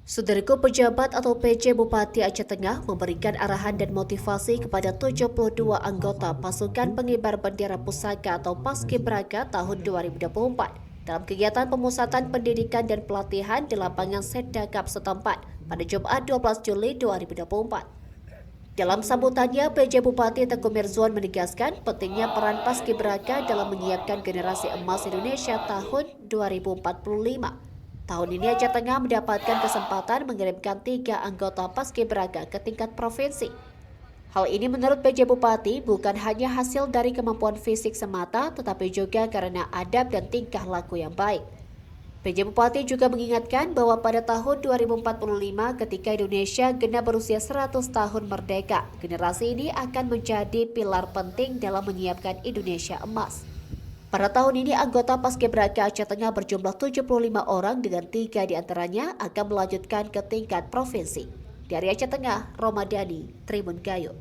Saudaraku, pejabat atau PJ Bupati Aceh Tengah memberikan arahan dan motivasi kepada 72 anggota pasukan pengibar bendera pusaka atau Paskibraka tahun 2024 dalam kegiatan pemusatan pendidikan dan pelatihan di lapangan Sedagap setempat pada Jumat 12 Juli 2024. Dalam sambutannya, PJ Bupati Tengku Mirzwan menegaskan pentingnya peran Paskibraka dalam menyiapkan generasi emas Indonesia tahun 2045. Tahun ini Aceh Tengah mendapatkan kesempatan mengirimkan 3 anggota Paskibraka ke tingkat provinsi. Hal ini menurut PJ Bupati bukan hanya hasil dari kemampuan fisik semata, tetapi juga karena adab dan tingkah laku yang baik. PJ Bupati juga mengingatkan bahwa pada tahun 2045 ketika Indonesia genap berusia 100 tahun merdeka, generasi ini akan menjadi pilar penting dalam menyiapkan Indonesia emas. Pada tahun ini, anggota Paskibraka Aceh Tengah berjumlah 75 orang dengan 3 diantaranya akan melanjutkan ke tingkat provinsi. Dari Aceh Tengah, Romadani, Tribun Gayo.